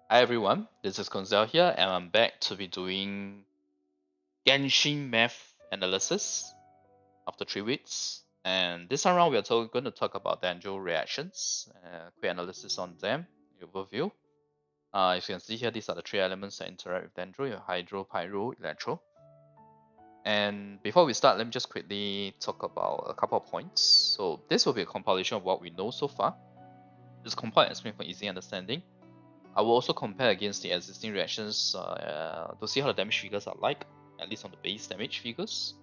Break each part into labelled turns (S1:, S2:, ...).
S1: Hi everyone, this is Koinzell here, and I'm back to be doing Genshin Math analysis after 3 weeks. And this time around, we are going to talk about Dendro reactions, quick analysis on them, overview. As you can see here, these are the 3 elements that interact with Dendro: your Hydro, Pyro, Electro. And before we start, let me just quickly talk about a couple of points. So this will be a compilation of what we know so far. This compile and explain for easy understanding. I will also compare against the existing reactions to see how the damage figures are like, at least on the base damage figures.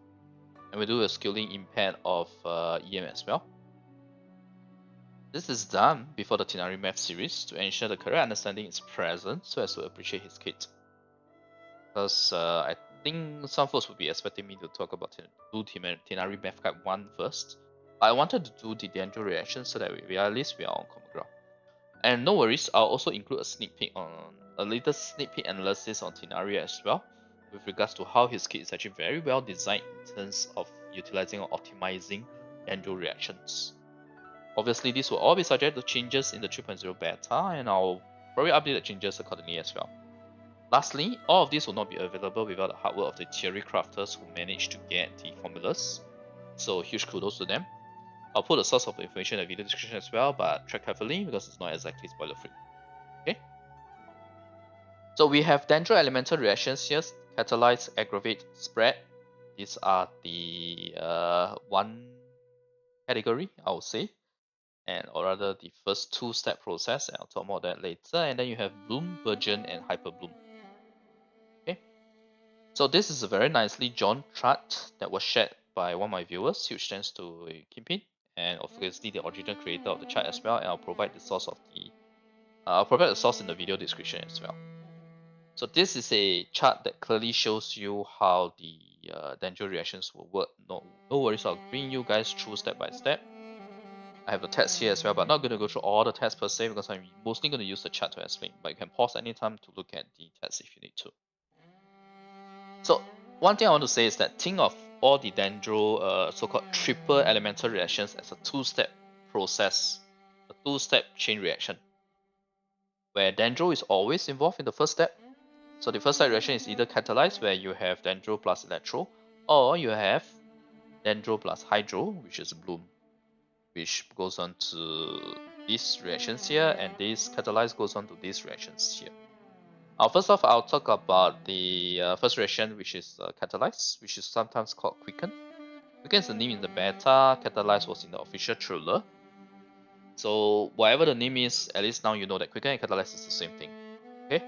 S1: And we'll do a scaling impact of EM as well. This is done before the Tighnari Math series to ensure the correct understanding is present so as to appreciate his kit. Because I think some folks would be expecting me to talk about Tighnari Math Guide 1 first. But I wanted to do the Dendro reaction so that at least we are on common ground. And no worries, I'll also include a latest sneak peek analysis on Tighnari as well, with regards to how his kit is actually very well designed in terms of utilizing or optimizing Dendro reactions. Obviously, this will all be subject to changes in the 3.0 beta, and I'll probably update the changes accordingly as well. Lastly, all of this will not be available without the hard work of the theory crafters who managed to get the formulas, so huge kudos to them. I'll put the source of the information in the video description as well, but tread carefully because it's not exactly spoiler free. Okay. So we have Dendro elemental reactions here: catalyze, aggravate, spread. These are the one category, I would say, or rather the first 2-step process. And I'll talk more about that later. And then you have bloom, burgeon, and hyper bloom. Okay. So this is a very nicely drawn chart that was shared by one of my viewers. Huge thanks to Kimpin, and obviously the original creator of the chart as well. And I'll provide the source in the video description as well. So this is a chart that clearly shows you how the Dendro reactions will work. No worries, I'll bring you guys through step by step. I have the text here as well, but I'm not going to go through all the text per se because I'm mostly going to use the chat to explain. But you can pause anytime to look at the text if you need to. So one thing I want to say is that think of all the Dendro so-called triple elemental reactions as a 2-step process, a 2-step chain reaction, where Dendro is always involved in the first step. So the first step reaction is either catalyzed, where you have Dendro plus Electro, or you have Dendro plus Hydro, which is bloom, which goes on to these reactions here, and this catalyze goes on to these reactions here. First off, I'll talk about the first reaction, which is catalyze, which is sometimes called quicken. Quicken is the name in the beta, catalyze was in the official trailer. So whatever the name is, at least now you know that quicken and catalyze is the same thing. Okay.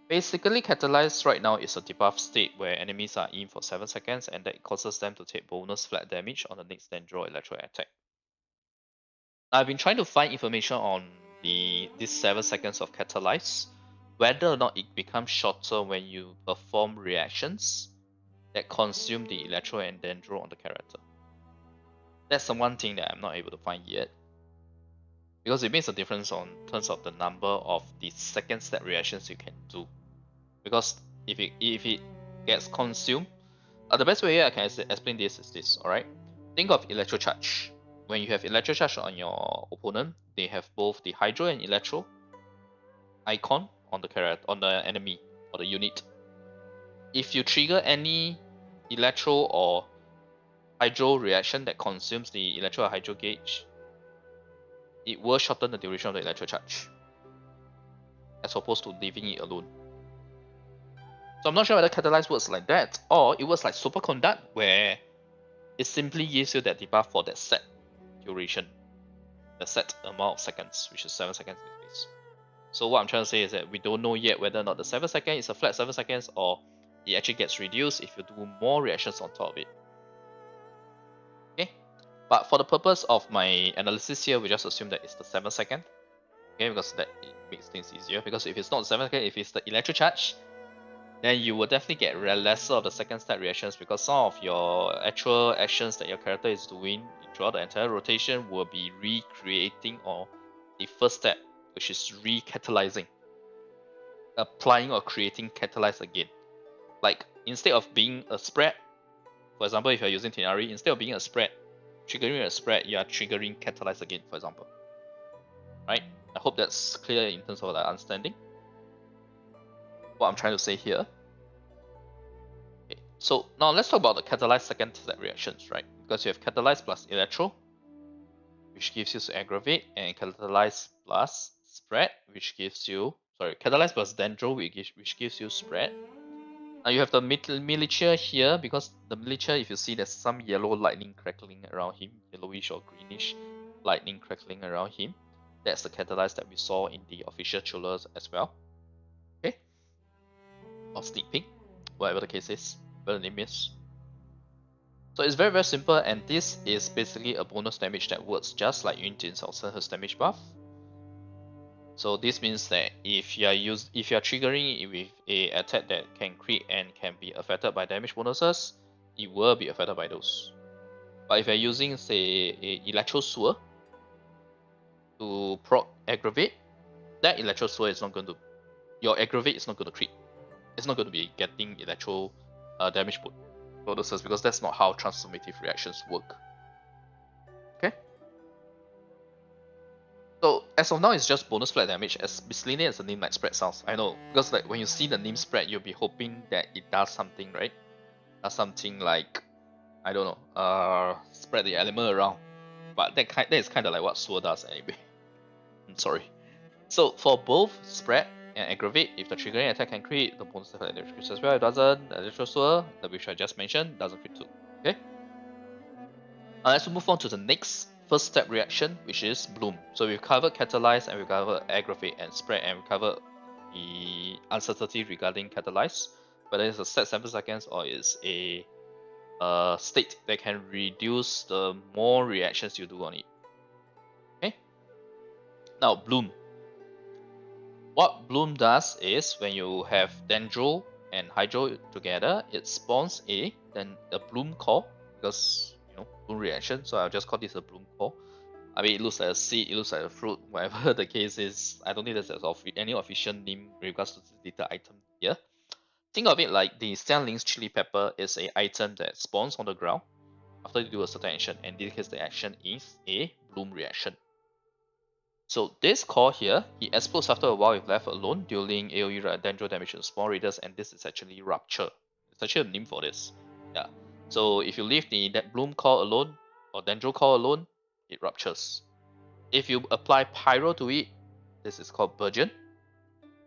S1: Basically, catalyze right now is a debuff state where enemies are in for 7 seconds and that causes them to take bonus flat damage on the next Dendro electro attack. Now, I've been trying to find information on these 7 seconds of catalyze, whether or not it becomes shorter when you perform reactions that consume the electro and Dendro on the character. That's the one thing that I'm not able to find yet, because it makes a difference on terms of the number of the second step reactions you can do. Because if it gets consumed, the best way I can explain this is this. Alright, think of electro charge. When you have electro charge on your opponent, they have both the Hydro and Electro icon on the character, on the enemy or the unit. If you trigger any Electro or Hydro reaction that consumes the Electro or Hydro gauge, it will shorten the duration of the electro charge, as opposed to leaving it alone. So I'm not sure whether catalyze works like that, or it works like superconduct, where it simply gives you that debuff for that set duration, the set amount of seconds, which is 7 seconds in this case. So what I'm trying to say is that we don't know yet whether or not the 7 seconds is a flat 7 seconds, or it actually gets reduced if you do more reactions on top of it. Okay, but for the purpose of my analysis here, we just assume that it's the 7 second. Okay, because that it makes things easier. Because if it's not the 7 second, if it's the electro charge, then you will definitely get lesser of the second step reactions, because some of your actual actions that your character is doing throughout the entire rotation will be recreating or the first step, which is recatalyzing, applying or creating catalyze again. Like instead of being a spread, for example, if you're using Tighnari, instead of being a spread, triggering a spread, you are triggering catalyze again, for example. right? I hope that's clear in terms of the understanding what I'm trying to say here. Okay, so now let's talk about the catalyzed second step reactions, right? Because you have catalyzed plus electro, which gives you aggravate, and catalyzed plus spread, which gives you, sorry, catalyzed plus dendro, which gives you spread. Now you have the miniature here, because the miniature, if you see there's some yellow lightning crackling around him, yellowish or greenish lightning crackling around him. That's the catalyzed that we saw in the official chillers as well. Okay? Or sneak peek, whatever the case is, whatever the name is. So it's very, very simple, and this is basically a bonus damage that works just like Yunjin's also her damage buff. So this means that if you are triggering it with a attack that can crit and can be affected by damage bonuses, it will be affected by those. But if you're using, say, a Electro Sewer to proc aggravate, that Electro Sewer is not going to, your aggravate is not going to crit. It's not going to be getting electro damage bonuses, because that's not how transformative reactions work. Okay. So as of now, it's just bonus flat damage, as miscellaneous as the name like spread sounds. I know, because like when you see the name spread, you'll be hoping that it does something, right? Does something like, I don't know, spread the element around. But that is kind of like what Sword does anyway. I'm sorry. So for both spread and aggravate, if the triggering attack can crit, the bonus attack crits as well. If it doesn't, the electro sword, which I just mentioned, doesn't crit too. Okay. Let's move on to the next first step reaction, which is bloom. So we've covered catalyze, and we've covered aggravate and spread, and we've covered the uncertainty regarding catalyze, whether it's a set sample seconds or it's a state that can reduce the more reactions you do on it. Okay. Now bloom. What bloom does is when you have Dendro and Heizou together, it spawns a bloom core, because bloom reaction. So I'll just call this a bloom core. I mean, it looks like a seed, it looks like a fruit, whatever the case is. I don't think there's any official name in regards to this little item here. Think of it like the Stanling's chili pepper is an item that spawns on the ground after you do a certain action, and in this case the action is a bloom reaction. So this core here, it explodes after a while if left alone, dealing AoE dendro damage to small radius, and this is actually rupture. It's actually a name for this. Yeah. So if you leave that bloom core alone or dendro core alone, it ruptures. If you apply pyro to it, this is called burgeon.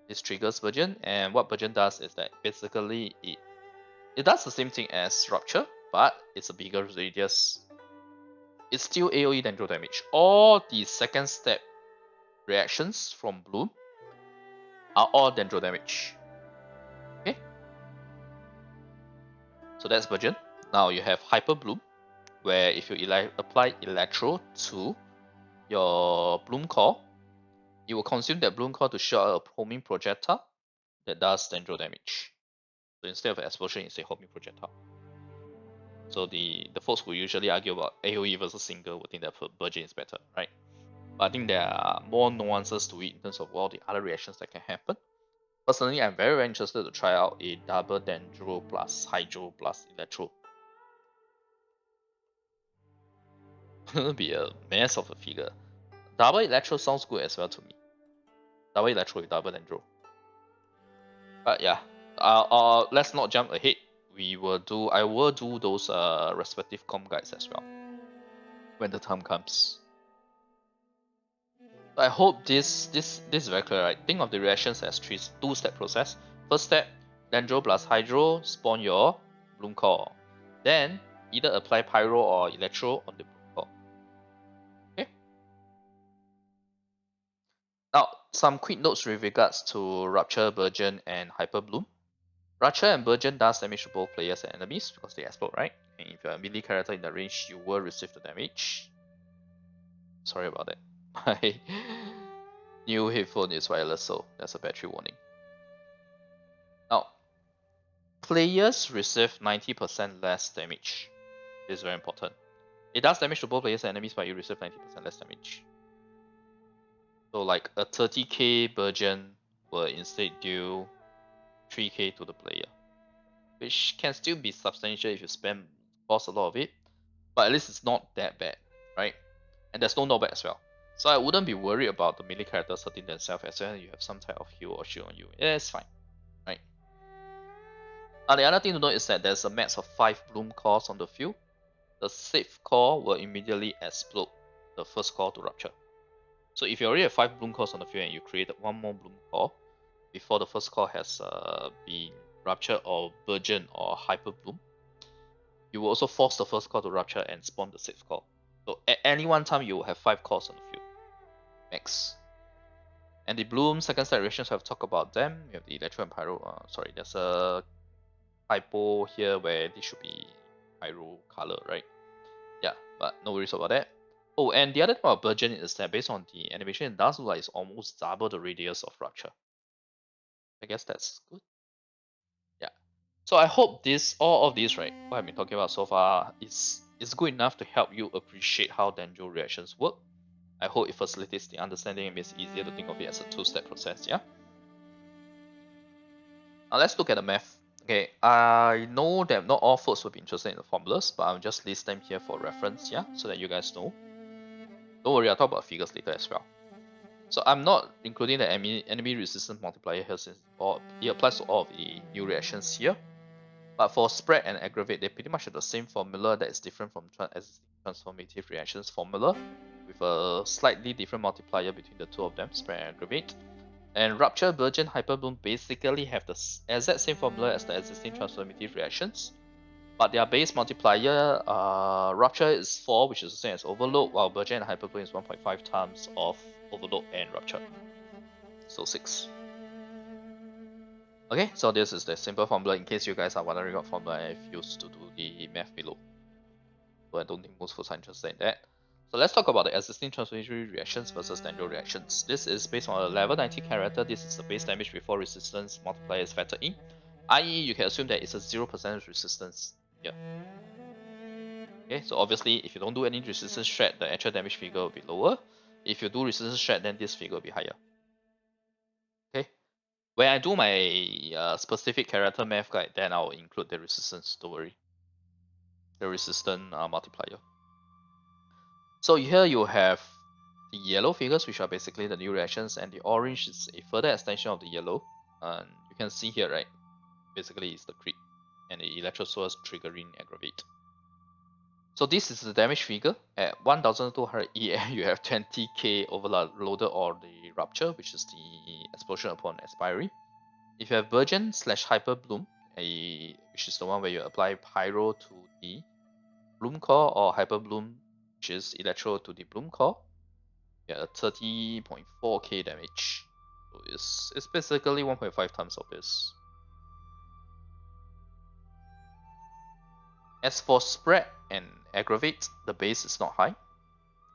S1: This triggers burgeon, and what burgeon does is that basically it does the same thing as rupture, but it's a bigger radius. It's still AoE dendro damage. All the second step reactions from bloom are all dendro damage. Okay, so that's burgeon. Now you have hyper bloom, where if you apply electro to your bloom core, it will consume that bloom core to shoot out a homing projectile that does dendro damage. So instead of explosion, it's a homing projectile. So the folks who usually argue about AoE versus single would think that burgeon is better, right? But I think there are more nuances to it in terms of all the other reactions that can happen. Personally, I'm very, very interested to try out a double Dendro plus Heizou plus Electro. It'll be a mess of a figure. Double Electro sounds good as well to me. Double Electro with double Dendro. But yeah, let's not jump ahead. I will do those respective comp guides as well when the time comes. I hope this is very clear, right? Think of the reactions as two-step process. First step, Dendro plus Heizou spawn your bloom core. Then either apply pyro or electro on the bloom core. Okay. Now some quick notes with regards to rupture, burgeon, and hyper bloom. Rupture and burgeon does damage to both players and enemies because they explode, right? And if you're a melee character in the range, you will receive the damage. Sorry about that. My new headphone is wireless, so that's a battery warning. Now, players receive 90% less damage. This is very important. It does damage to both players and enemies, but you receive 90% less damage. So like a 30k burgeon will instead deal 3k to the player, which can still be substantial if you cost a lot of it, but at least it's not that bad, right? And there's no knockback as well. So I wouldn't be worried about the melee characters hurting themselves as long as you have some type of heal or shield on you. Yeah, it's fine, right? The other thing to note is that there's a max of 5 bloom cores on the field. The 6th core will immediately explode the first core to rupture. So if you already have 5 bloom cores on the field and you created 1 more bloom core before the first core has been ruptured or burgeoned or hyper bloom, you will also force the first core to rupture and spawn the 6th core. So at any one time you will have 5 cores on the field, max. And the bloom second set reactions, I've talked about them. We have the electro and pyro. Sorry, there's a typo here where this should be pyro color, right? Yeah, but no worries about that. Oh, and the other thing about burgeon is that based on the animation, it does look like it's almost double the radius of rupture. I guess that's good. Yeah. So I hope all of this, right, what I've been talking about so far is good enough to help you appreciate how Dendro reactions work. I hope it facilitates the understanding and makes it easier to think of it as a 2-step process, yeah? Now let's look at the math. Okay, I know that not all folks will be interested in the formulas, but I'll just list them here for reference, yeah, so that you guys know. Don't worry, I'll talk about figures later as well. So I'm not including the enemy resistance multiplier here since it applies to all of the new reactions here. But for spread and aggravate, they pretty much have the same formula that is different from existing transformative reactions formula, with a slightly different multiplier between the two of them, spread and aggravate. And rupture, burgeon, hyperbloom basically have the exact same formula as the existing transformative reactions, but their base multiplier, rupture is 4, which is the same as overload, while burgeon and hyperbloom is 1.5 times of overload and rupture. So 6. Okay, so this is the simple formula in case you guys are wondering what formula I've used to do the math below. So I don't think most folks are interested in that. So let's talk about the existing transformatory reactions versus Dendro reactions. This is based on a level 90 character. This is the base damage before resistance multiplier is factored in. I.e., you can assume that it's a 0% resistance here. Okay, so obviously if you don't do any resistance strat, the actual damage figure will be lower. If you do resistance strat, then this figure will be higher. Okay, when I do my specific character math guide, then I'll include the resistance, don't worry. The resistance multiplier. So here you have the yellow figures, which are basically the new reactions, and the orange is a further extension of the yellow. And you can see here, right? Basically it's the crit and the electro source triggering aggravate. So this is the damage figure. At 1200 EM, you have 20k overloaded or the rupture, which is the explosion upon expiry. If you have burgeon / hyper bloom, which is the one where you apply pyro to the bloom core, or hyper bloom, which is electro to the bloom core, you get a 30.4k damage. So it's basically 1.5 times of this. As for spread and aggravate, the base is not high,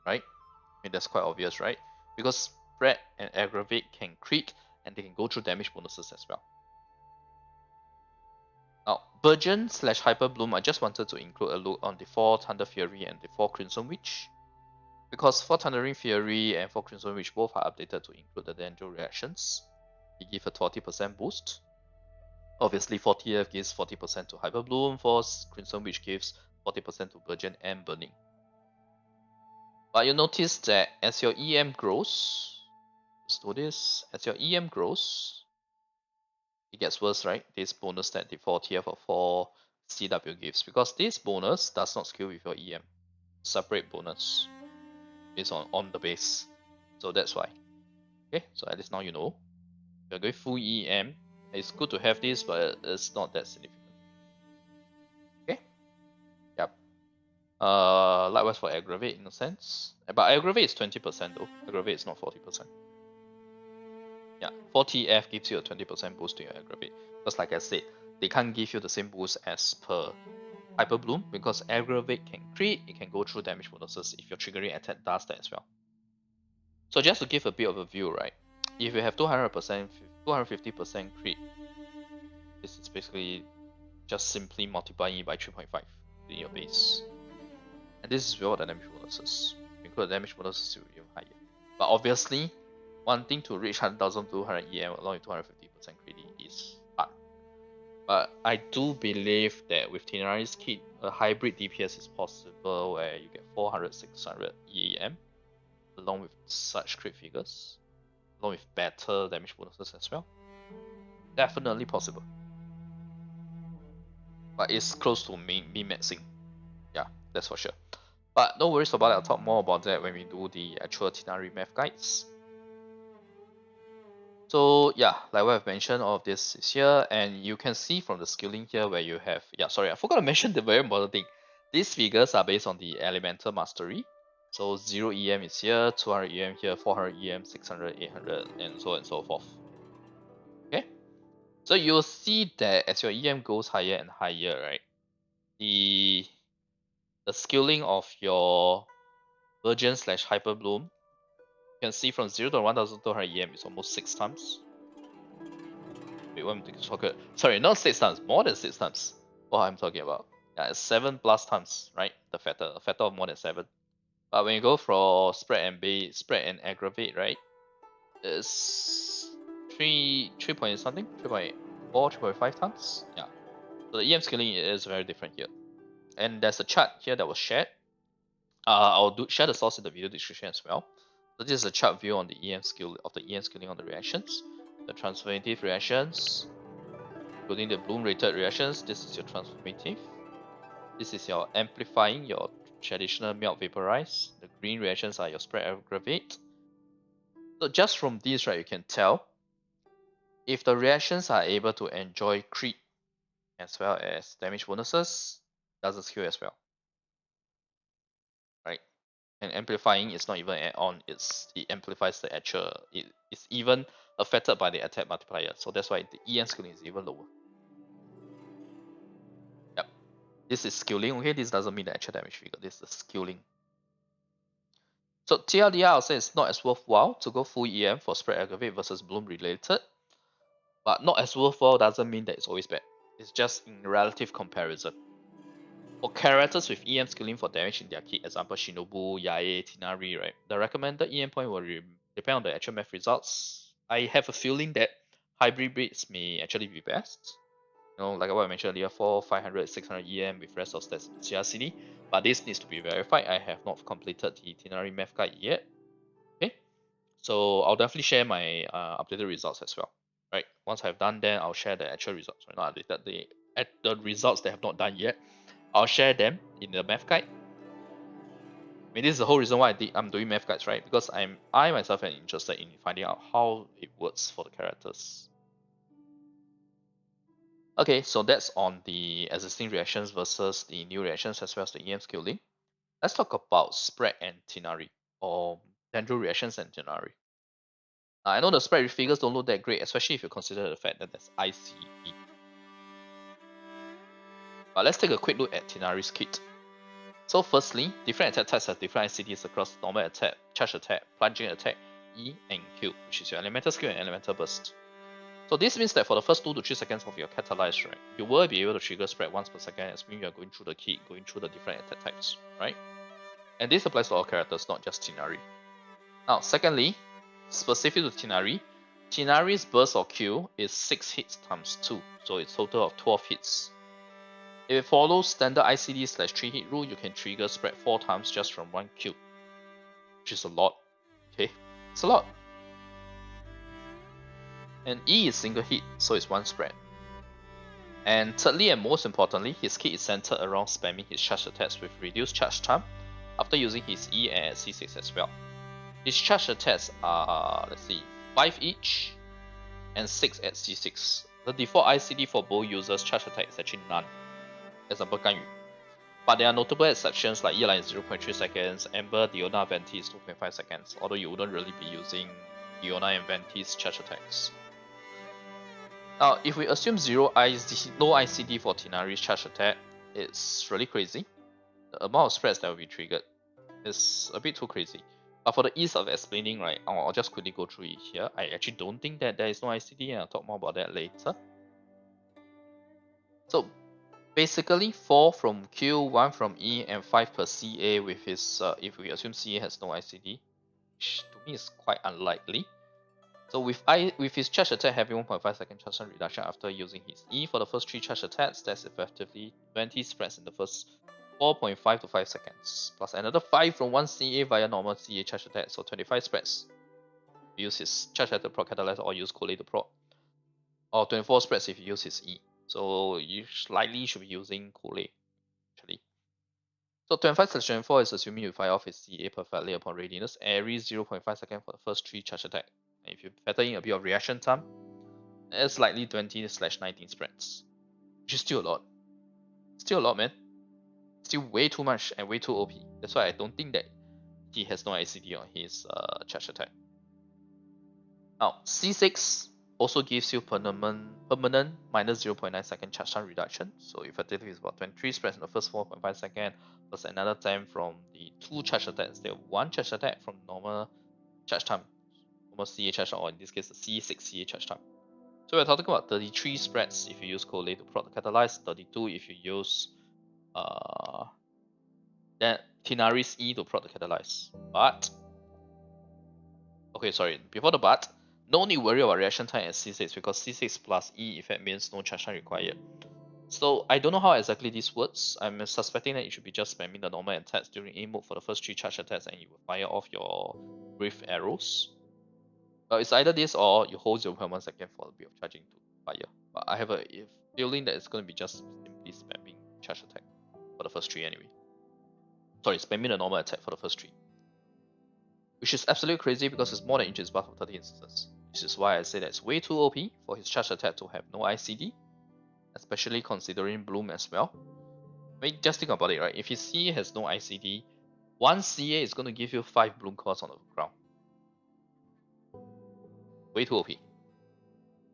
S1: right? I mean, that's quite obvious, right? Because spread and aggravate can crit and they can go through damage bonuses as well. Now, burgeon / hyper bloom, I just wanted to include a look on the 4 Thunder Fury and the 4 Crimson Witch, because 4 Thundering Fury and 4 Crimson Witch both are updated to include the Dendro reactions. They give a 40% boost. Obviously, 40F gives 40% to Hyper Bloom, 4 Crimson Witch gives 40% to Burgeon and Burning. But you notice that as your EM grows, let's do this, as your EM grows, it gets worse, right? This bonus that the 4TF or 4 CW gives, because this bonus does not scale with your EM. Separate bonus based on the base. So that's why. Okay, so at least now you know. You're going full EM. It's good to have this, but it's not that significant. Okay. Yep. Likewise for aggravate in a sense. But aggravate is 20% though. Aggravate is not 40%. Yeah, 4TF gives you a 20% boost to your aggravate. Because like I said, they can't give you the same boost as per Hyper Bloom, because aggravate can crit, it can go through damage bonuses if your triggering attack does that as well. So just to give a bit of a view, right? If you have 200%, 250% crit, this is basically just simply multiplying it by 3.5 in your base. And this is without the damage bonuses. If you include the damage bonuses, it will be even higher. But obviously, wanting to reach 100,200 EM along with 250% crit is hard. But I do believe that with Tighnari's kit, a hybrid DPS is possible where you get 400, 600 EM along with such crit figures, along with better damage bonuses as well. Definitely possible. But it's close to min-maxing. Yeah, that's for sure. But no worries about it, I'll talk more about that when we do the actual Tighnari math guides. So yeah, like what I've mentioned, all of this is here, and you can see from the skilling here where you have, yeah, sorry, I forgot to mention the very important thing. These figures are based on the elemental mastery. So 0 EM is here, 200 EM here, 400 EM, 600, 800, and so on and so forth. Okay, so you'll see that as your EM goes higher and higher, right, the scaling of your Virgin / Hyper Bloom, you can see from 0 to 1200 EM is almost 6 times. Wait, what am I talking? Sorry, not 6 times, more than 6 times. What I'm talking about. Yeah, it's 7 plus times, right? The factor of more than 7. But when you go for spread and aggravate, right? It's 3 point something, 3.4, 3.5 times. Yeah. So the EM scaling is very different here. And there's a chart here that was shared. I'll share the source in the video description as well. So this is a chart view on the EM scaling on the reactions, the transformative reactions, including the bloom rated reactions. This is your transformative. This is your amplifying, your traditional melt vaporize. The green reactions are your spread aggravate. So just from these, right, you can tell if the reactions are able to enjoy crit as well as damage bonuses, doesn't skill as well, right? And amplifying is not even an add-on, it amplifies the actual, it's even affected by the attack multiplier. So that's why the EM scaling is even lower. Yep. This is scaling, okay? This doesn't mean the actual damage figure, this is the scaling. So TLDR, I'll say it's not as worthwhile to go full EM for spread aggravate versus bloom related. But not as worthwhile doesn't mean that it's always bad. It's just in relative comparison. For characters with EM scaling for damage in their kit, example Shinobu, Yae, Tighnari, right? The recommended EM point will depend on the actual math results. I have a feeling that hybrid breeds may actually be best. You know, like what I mentioned earlier, 400, 500, 600 EM with rest of stats CRCD. But this needs to be verified. I have not completed the Tighnari math guide yet. Okay, so I'll definitely share my updated results as well. Right, once I've done that, I'll share the actual results. Right, not updated, the results that I have not done yet. I'll share them in the math guide. I mean, this is the whole reason why I'm doing math guides, right? Because I myself am interested in finding out how it works for the characters. Okay, so that's on the existing reactions versus the new reactions as well as the EM scaling. Let's talk about spread and Tighnari, or Dendro reactions and Tighnari. I know the spread figures don't look that great, especially if you consider the fact that there's ICE. But let's take a quick look at Tighnari's kit. So firstly, different attack types have different ICDs across normal attack, charge attack, plunging attack, E, and Q, which is your elemental skill and elemental burst. So this means that for the first 2 to 3 seconds of your catalyze, right, you will be able to trigger spread once per second as when you are going through the kit, going through the different attack types, right? And this applies to all characters, not just Tighnari. Now, secondly, specific to Tighnari, Tighnari's burst or Q is 6 hits times 2, so it's total of 12 hits. If it follows standard ICD/3 hit rule, you can trigger spread 4 times just from 1 Q, which is a lot. Okay, it's a lot. And E is single hit, so it's 1 spread. And thirdly and most importantly, his kit is centered around spamming his charge attacks with reduced charge time after using his E and C6 as well. His charge attacks are, let's see, 5 each and 6 at C6. The default ICD for both users' charge attack is actually none. Example, Ganyu. But there are notable exceptions like Yelan is 0.3 seconds, Ember, Diona, Venti is 2.5 seconds, although you wouldn't really be using Diona and Venti's charge attacks. Now, if we assume no ICD for Tighnari's charge attack, it's really crazy. The amount of spreads that will be triggered is a bit too crazy. But for the ease of explaining, right, I'll just quickly go through it here. I actually don't think that there is no ICD, and I'll talk more about that later. So basically 4 from Q, 1 from E, and 5 per CA with his, if we assume CA has no ICD, which to me is quite unlikely. So with his charge attack having 1.5 second charge time reduction after using his E for the first 3 charge attacks, that's effectively 20 spreads in the first 4.5 to 5 seconds, plus another 5 from 1 CA via normal CA charge attack, so 25 spreads. Use his charge attack to proc catalyze or use Collate to proc. Or 24 spreads if you use his E. So you likely should be using Collate, actually. So 25/24 is assuming you fire off his CA perfectly upon readiness, every 0.5 seconds for the first 3 charge attack. And if you factor in a bit of reaction time, it's likely 20/19 spreads. Which is still a lot. Still a lot, man. Still way too much and way too OP. That's why I don't think that he has no ICD on his charge attack. Now, C6 also gives you permanent minus 0.9 second charge time reduction. So effectively it's about 23 spreads in the first 4.5 seconds, plus another time from the 2 charge attack instead of 1 charge attack from normal charge time. Normal CA charge time, or in this case the C6 CA charge time. So we're talking about 33 spreads if you use Collate to proc catalyze, 32 if you use then Tighnari's E to proc catalyze. But okay, sorry, before the but, no need to worry about reaction time at C6 because C6 plus E effect means no charge time required. So I don't know how exactly this works. I'm suspecting that you should be just spamming the normal attacks during A mode for the first 3 charge attacks and you will fire off your brief arrows. It's either this or you hold 0.1 second for a bit of charging to fire. But I have a feeling that it's going to be just simply spamming charge attack for the first 3 anyway. Sorry, spamming the normal attack for the first 3. Which is absolutely crazy because it's more than inches buff for 30 instances. This is why I say that it's way too OP for his charge attack to have no ICD, especially considering Bloom as well. I mean, just think about it, right? If his CA has no ICD, 1 CA is going to give you 5 Bloom cores on the ground. Way too OP.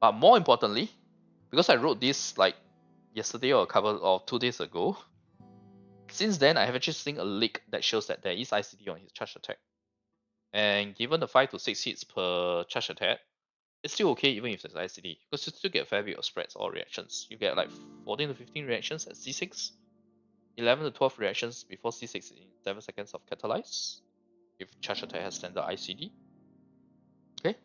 S1: But more importantly, because I wrote this like yesterday or a couple of 2 days ago, since then I have actually seen a leak that shows that there is ICD on his charge attack. And given the 5 to 6 hits per charge attack, it's still okay even if there's ICD, because you still get a fair bit of spreads or reactions. You get like 14 to 15 reactions at C6, 11 to 12 reactions before C6 in 7 seconds of catalyze, if charge attack has standard ICD. Okay?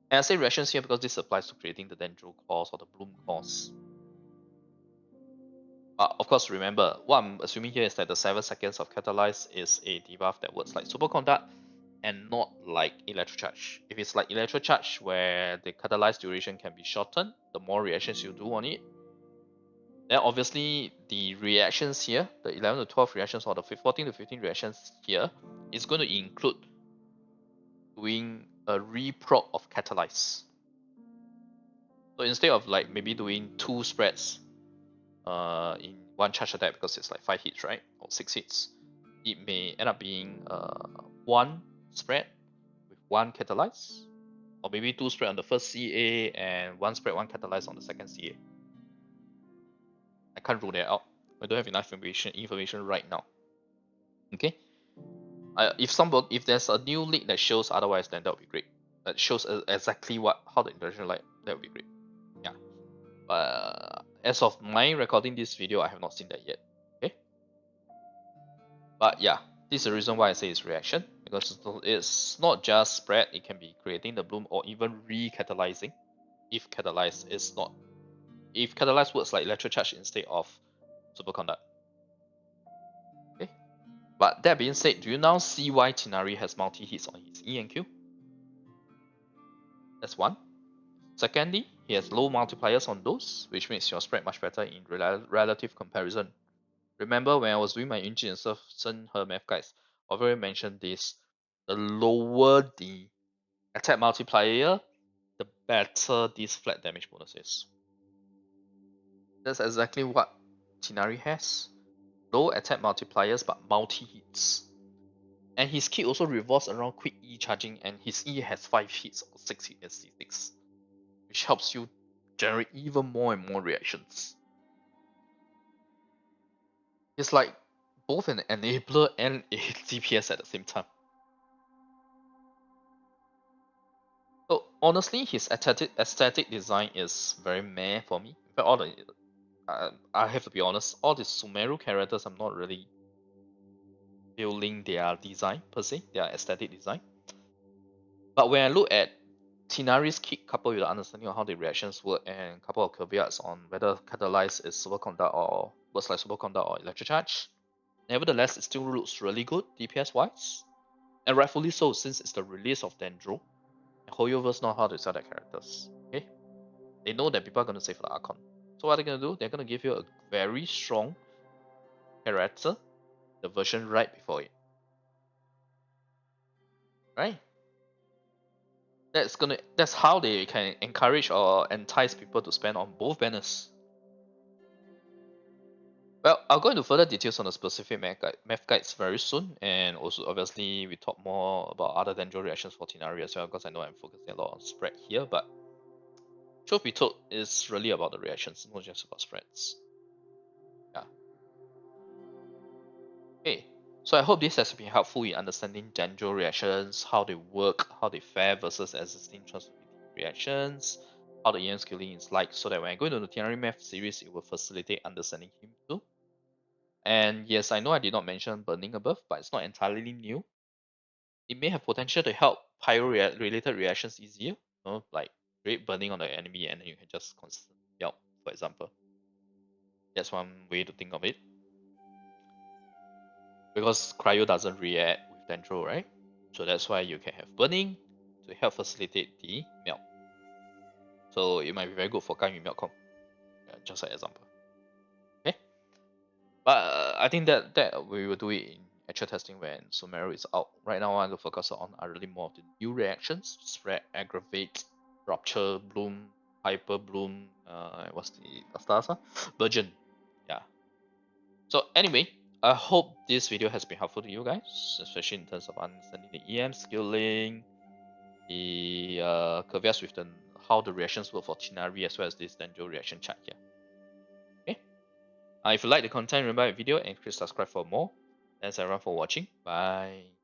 S1: And I say reactions here because this applies to creating the Dendro cores or the Bloom cores. But of course, remember, what I'm assuming here is that the 7 seconds of catalyze is a debuff that works like superconduct and not like electrocharge. If it's like electrocharge where the catalyze duration can be shortened, the more reactions you do on it, then obviously the reactions here, the 11 to 12 reactions or the 14 to 15 reactions here, is going to include doing a reproc of catalyze. So instead of like maybe doing 2 spreads in 1 charge attack because it's like 5 hits, right? Or 6 hits, it may end up being 1 spread with 1 catalyze, or maybe 2 spread on the first CA and 1 spread, 1 catalyze on the second CA. I can't rule that out. I don't have enough information right now. Okay. If there's a new leak that shows otherwise, then that would be great. That shows exactly how the interaction like. That would be great. Yeah. But as of my recording this video, I have not seen that yet. Okay. But yeah, this is the reason why I say it's reaction, because it's not just spread. It can be creating the bloom or even recatalyzing. If catalyze works like electrocharge instead of superconduct. Okay. But that being said, do you now see why Tighnari has multi hits on his E and Q? That's one. Secondly, he has low multipliers on those, which makes your spread much better in relative comparison. Remember when I was doing my engine and certain her math guides, I already mentioned this. The lower the attack multiplier, the better this flat damage bonus is. That's exactly what Tighnari has. Low attack multipliers but multi hits. And his kit also revolves around quick E charging, and his E has 5 hits or 6 hits as C6, which helps you generate even more and more reactions. It's like both an enabler and a DPS at the same time. So honestly, his aesthetic design is very meh for me. In fact, all the I have to be honest, all the Sumeru characters I'm not really feeling their design per se, their aesthetic design. But when I look at Tighnari's kit coupled with the understanding of how the reactions work and a couple of caveats on whether catalyze is superconduct or words like superconduct or electric charge. Nevertheless, it still looks really good DPS wise, and rightfully so since it's the release of Dendro. And Hoyoverse know how to sell their characters. Okay, they know that people are gonna save the Archon. So what are they gonna do? They're gonna give you a very strong character, the version right before it. Right? That's how they can encourage or entice people to spend on both banners. Well, I'll go into further details on the specific math guides very soon, and also obviously we talk more about other Dendro reactions for Tighnari as well, because I know I'm focusing a lot on spread here, but truth be told, it's really about the reactions, not just about spreads. Yeah. Okay, so I hope this has been helpful in understanding Dendro reactions, how they work, how they fare versus existing transformative reactions, how the EM scaling is like, so that when I go into the Tighnari math series, it will facilitate understanding him too. And yes, I know I did not mention burning above, but it's not entirely new. It may have potential to help pyro-related reactions easier, like great burning on the enemy and then you can just constantly yelp, for example. That's one way to think of it. Because cryo doesn't react with Dendro, right? So that's why you can have burning to help facilitate the melt. So it might be very good for Kan Melt Kong, just an example. Okay, but I think that we will do it in actual testing when Sumeru is out. Right now, I want to focus on are really more of the new reactions: spread, aggravate, rupture, bloom, hyper bloom. What's the stars? Virgin. Yeah. So anyway, I hope this video has been helpful to you guys, especially in terms of understanding the EM scaling, the caveats with how the reactions work for Tighnari as well as this Dendro reaction chart here. Okay. If you like the content, remember the video and click subscribe for more. Thanks everyone for watching. Bye.